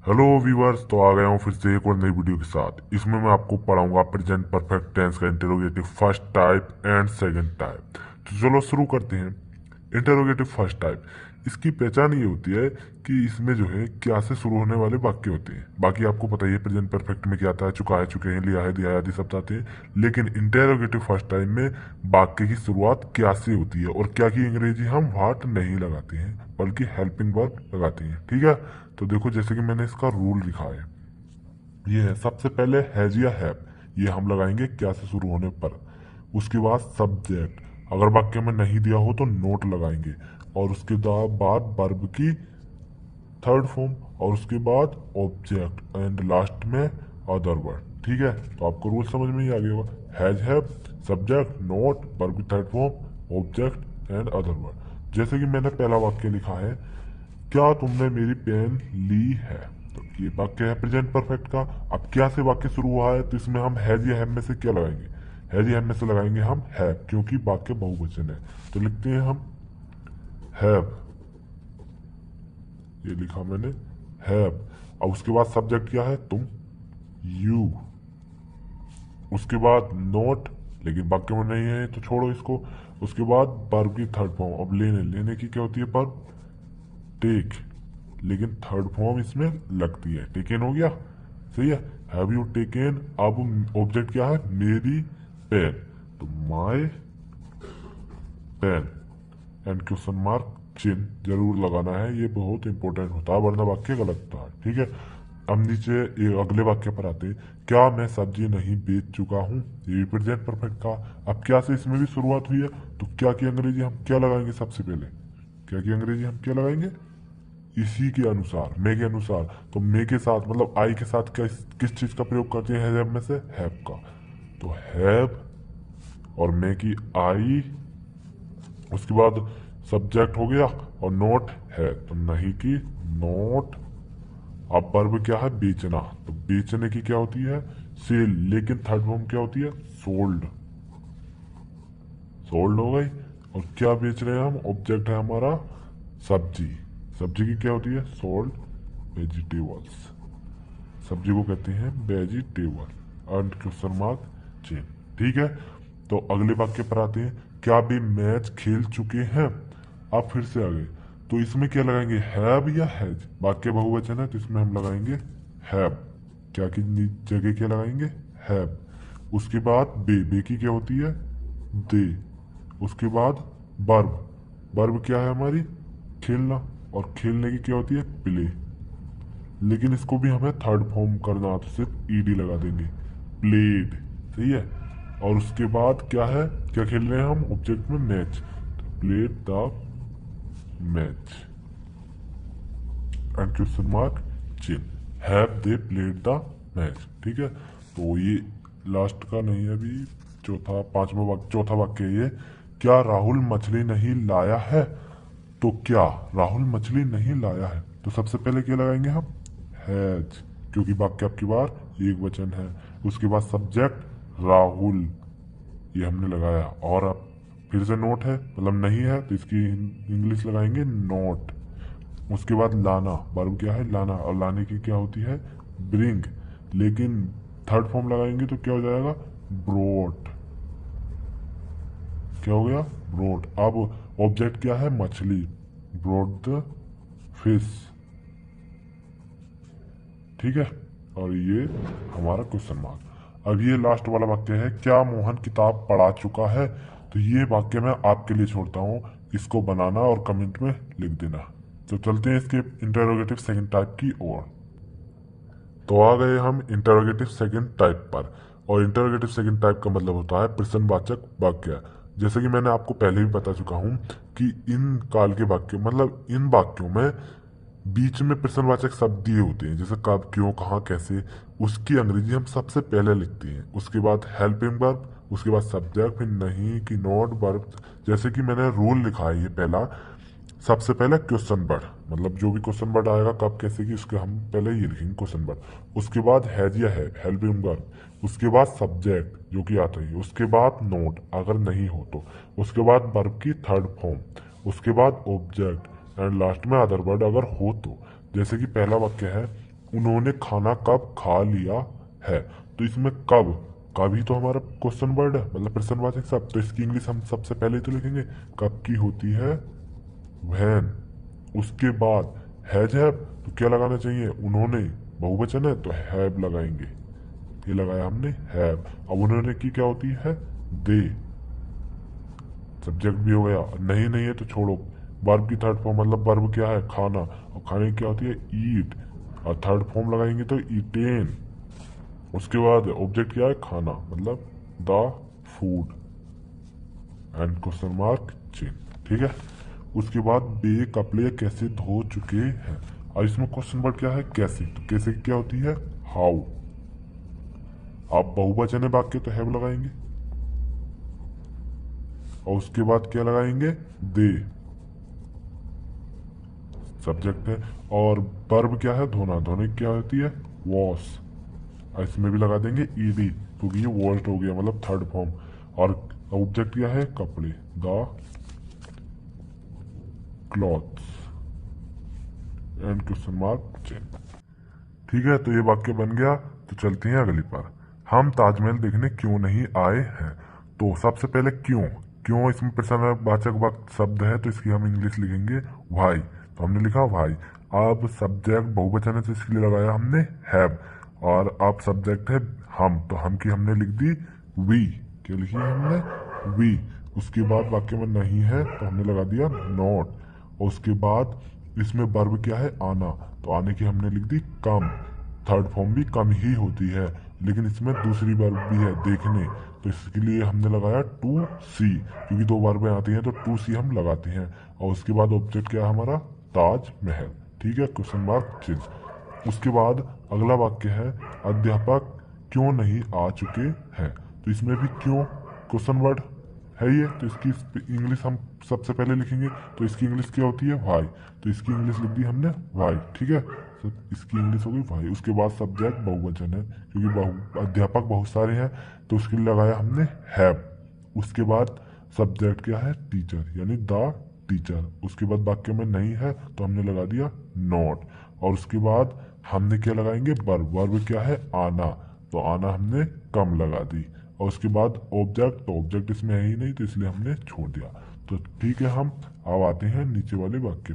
Hello viewers, तो आ गया हूँ फिर से एक और नई वीडियो के साथ। इसमें मैं आपको पढ़ाऊंगा प्रेजेंट परफेक्ट टेंस का interrogative first type and second type. तो चलो शुरू करते हैं। इंटरोगेटिव फर्स्ट टाइप, इसकी पहचान ये होती है कि इसमें जो है क्या से शुरू होने वाले वाक्य होते हैं। बाकी आपको पता ही है प्रेजेंट परफेक्ट में क्या आता है, चुका है, चुके हैं, लिया है, दिया है आदि शब्द आते हैं। लेकिन इंटरोगेटिव फर्स्ट टाइम में वाक्य की शुरुआत क्या से होती है, और क्या की अंग्रेजी हम वाट नहीं लगाते हैं बल्कि हेल्पिंग वर्ब लगाते हैं। ठीक है, तो देखो जैसे कि मैंने इसका रूल लिखा है, ये है सबसे पहले हैज या हैव, ये हम लगाएंगे क्या से शुरू होने पर। उसके बाद सब्जेक्ट, अगर वाक्य में नहीं दिया हो तो नोट लगाएंगे। और उसके बाद वर्ब की थर्ड फॉर्म, और उसके बाद ऑब्जेक्ट, एंड लास्ट में अदर वर्ड। ठीक है, तो आपको रूल समझ में ही आ गया होगा। Has, have, subject, note, verb की third form, object and other word. जैसे कि मैंने पहला वाक्य लिखा है, क्या तुमने मेरी पेन ली है। तो ये वाक्य है प्रेजेंट परफेक्ट का। अब क्या से वाक्य शुरू हुआ है, तो इसमें हम हैज या हैव में से क्या लगाएंगे, हैज या हैव में से लगाएंगे हम हैव, क्योंकि वाक्य बहुवचन है। तो लिखते हैं हम हैव, ये लिखा मैंने हैव। अब उसके बाद सब्जेक्ट क्या है, तुम, यू। उसके बाद नोट, लेकिन वाक्य में नहीं है तो छोड़ो इसको। उसके बाद वर्ब की थर्ड फॉर्म, अब लेने, लेने की क्या होती है वर्ब, टेक, लेकिन थर्ड फॉर्म इसमें लगती है, टेकन हो गया। सही है, हैव यू टेकन। अब ऑब्जेक्ट क्या है, मेरी पेन, तो my pen, and question mark चिन्ह जरूर लगाना है, ये बहुत इंपॉर्टेंट होता है वरना वाक्य गलत होता है। ठीक है, अब नीचे ये अगले वाक्य पर आते हैं। क्या मैं सब्जी नहीं बेच चुका हूँ, ये प्रेजेंट परफेक्ट का। अब क्या से इसमें भी शुरुआत हुई है, तो क्या की अंग्रेजी हम क्या लगाएंगे सबसे पहले, क्या की अंग्रेजी हम क्या लगाएंगे, इसी के अनुसार, मे के अनुसार। तो मे के साथ मतलब आई के साथ क्या किस चीज का प्रयोग करते हैं हैव में से, हैव का। तो हैव और मे की आई, उसके बाद सब्जेक्ट हो गया, और नोट है तो नहीं की नोट। अब वर्ब क्या है, बेचना, तो बेचने की क्या होती है, सेल, लेकिन थर्ड फॉर्म क्या होती है, सोल्ड, सोल्ड हो गई। और क्या बेच रहे हैं हम, ऑब्जेक्ट है हमारा सब्जी, सब्जी की क्या होती है, सोल्ड वेजिटेबल्स, सब्जी को कहते हैं vegetable, and question mark chain. ठीक है, तो अगले वाक्य पर आते हैं। क्या भी मैच खेल चुके हैं। अब फिर से आगे, तो इसमें क्या लगाएंगे, हैव या हैज, वाक्य बहुवचन है तो इसमें हम लगाएंगे हैव, क्या की जगह क्या लगाएंगे, हैव। उसके बाद बे की क्या होती है, दे। उसके बाद वर्ब, वर्ब क्या है हमारी, खेलना, और खेलने की क्या होती है, प्ले, लेकिन इसको भी हमें थर्ड फॉर्म करना, तो सिर्फ ईडी लगा देंगे, प्लेड। सही है, और उसके बाद क्या है, क्या खेल रहे हैं हम, ऑब्जेक्ट में मैच, तो played the match, and question mark चिन्ह, have they played the match. ठीक है, तो ये लास्ट का नहीं है अभी, चौथा पांचवा वाक्य, चौथा वाक्य ये, क्या राहुल मछली नहीं लाया है। तो क्या राहुल मछली नहीं लाया है, तो सबसे पहले क्या लगाएंगे हम, हैज, क्योंकि वाक्य आपकी बार एक वचन है। उसके बाद सब्जेक्ट राहुल, ये हमने लगाया, और अब फिर से नोट है मतलब नहीं है तो इसकी इंग्लिश लगाएंगे नोट। उसके बाद लाना, वर्ब क्या है, लाना, और लाने की क्या होती है, ब्रिंग, लेकिन थर्ड फॉर्म लगाएंगे तो क्या हो जाएगा, ब्रोट, क्या हो गया, ब्रोट। अब ऑब्जेक्ट क्या है, मछली, ब्रोट द फिश। ठीक है, और ये हमारा क्वेश्चन मार्क। अब ये लास्ट वाला वाक्य है, क्या मोहन किताब पढ़ा चुका है। तो ये वाक्य मैं आपके लिए छोड़ता हूँ, इसको बनाना और कमेंट में लिख देना। तो चलते हैं इसके इंटरोगेटिव सेकंड टाइप की ओर। तो आ गए हम इंटरोगेटिव सेकंड टाइप पर। और इंटरोगेटिव सेकंड टाइप का मतलब होता है प्रश्नवाचक वाक्य। जैसे कि मैंने आपको पहले भी बता चुका हूँ कि इन काल के वाक्य मतलब इन वाक्यों में बीच में प्रश्नवाचक शब्द दिए होते हैं, जैसे कब, क्यों, कहाँ, कैसे। उसकी अंग्रेजी हम सबसे पहले लिखते हैं। उसके बाद हेल्पिंग वर्ब, उसके बाद सब्जेक्ट, फिर नहीं की नॉट वर्ब। जैसे कि मैंने रूल लिखा है ये पहला, सबसे पहले क्वेश्चन वर्ड, मतलब जो भी क्वेश्चन वर्ड आएगा कब कैसे की, उसके हम पहले ये लिखेंगे क्वेश्चन वर्ड। उसके बाद हैज या है, हेल्पिंग वर्ब। उसके बाद सब्जेक्ट जो कि आता है, उसके बाद नोट अगर नहीं हो तो, उसके बाद वर्ब की थर्ड फॉर्म, उसके बाद ऑब्जेक्ट, एंड लास्ट में अदर वर्ड अगर हो तो। जैसे कि पहला वाक्य है, उन्होंने खाना कब खा लिया है। तो इसमें कब, कब ही तो हमारा क्वेश्चन वर्ड है, मतलब प्रश्नवाचक शब्द, तो इसकी इंग्लिश हम सबसे पहले तो लिखेंगे कब की होती है व्हेन। उसके बाद हैज हैव, तो क्या लगाना चाहिए, उन्होंने, बहुवचन है तो हैव लगाएंगे, ये लगाया हमने हैव। अब उन्होंने की क्या होती है, दे, सब्जेक्ट भी हो गया। नहीं नहीं है तो छोड़ो, वर्ब की थर्ड फॉर्म, मतलब वर्ब क्या है, खाना, और खाने की क्या होती है, ईट, और थर्ड फॉर्म लगाएंगे तो ईटेन। उसके बाद ऑब्जेक्ट क्या है, खाना, मतलब the food and question mark चिन्ह, ठीक है। उसके बाद बे कपड़े कैसे धो चुके हैं, और इसमें क्वेश्चन वर्ड क्या है, कैसे, तो कैसे क्या होती है, हाउ। आप बहुवचन है वाक्य तो हैव लगाएंगे, और उसके बाद क्या लगाएंगे, दे, सब्जेक्ट है, और वर्ब क्या है, धोना, धोने की क्या होती है, वॉश, और इसमें भी लगा देंगे ईडी, क्योंकि ये वॉश्ड हो गया, मतलब थर्ड फॉर्म। और ऑब्जेक्ट क्या है, कपड़े, the clothes and question mark चिन्ह, ठीक है। तो ये वाक्य बन गया। तो चलते हैं अगली पर। हम ताजमहल देखने क्यों नहीं आए हैं। तो सबसे पहले क्यों, क्यों इसमें प्रश्नवाचक वक्त शब्द है तो इसकी हम इंग्लिश लिखेंगे वाई, तो हमने लिखा वाई। अब सब्जेक्ट बहुवचन है तो इसके लिए लगाया हमने हैव, और अब सब्जेक्ट है हम, तो हम की हमने लिख दी वी, क्या लिखी है हमने, वी। उसके बाद वाक्य में नहीं है तो हमने लगा दिया नॉट, और उसके बाद इसमें वर्ब क्या है, आना, तो आने की हमने लिख दी कम। थर्ड फॉर्म भी कम ही होती है, लेकिन इसमें दूसरी वर्ब भी है, देखने, तो इसके लिए हमने लगाया टू सी, क्योंकि दो वर्बें आती हैं तो टू सी हम लगाते हैं। और उसके बाद ऑब्जेक्ट क्या है हमारा, ताजमहल, ठीक है, क्वेश्चन मार्क चिन्ह। उसके बाद अगला वाक्य है अध्यापक क्यों नहीं आ चुके हैं। तो इसमें भी क्यों क्वेश्चन वर्ड है ये, तो इसकी इंग्लिश हम सबसे पहले लिखेंगे, तो इसकी इंग्लिश क्या होती है, वाई, तो इसकी इंग्लिश लिख दी हमने वाई, ठीक है। तो इसकी इंग्लिश हो गई वाई। उसके बाद सब्जेक्ट बहुवचन है, क्योंकि अध्यापक बहुत सारे हैं तो उसके लिए लगाया हमने हैव। उसके बाद सब्जेक्ट क्या है, टीचर, यानी द टीचर। उसके बाद वाक्य में नहीं है तो हमने लगा दिया नॉट, और उसके बाद हमने क्या लगाएंगे, वर्ब, वर्ब क्या है, आना, तो आना हमने कम लगा दी। और उसके बाद ऑब्जेक्ट, तो ऑब्जेक्ट इसमें है ही नहीं तो इसलिए हमने छोड़ दिया। तो ठीक है, हम अब आते हैं नीचे वाले वाक्य।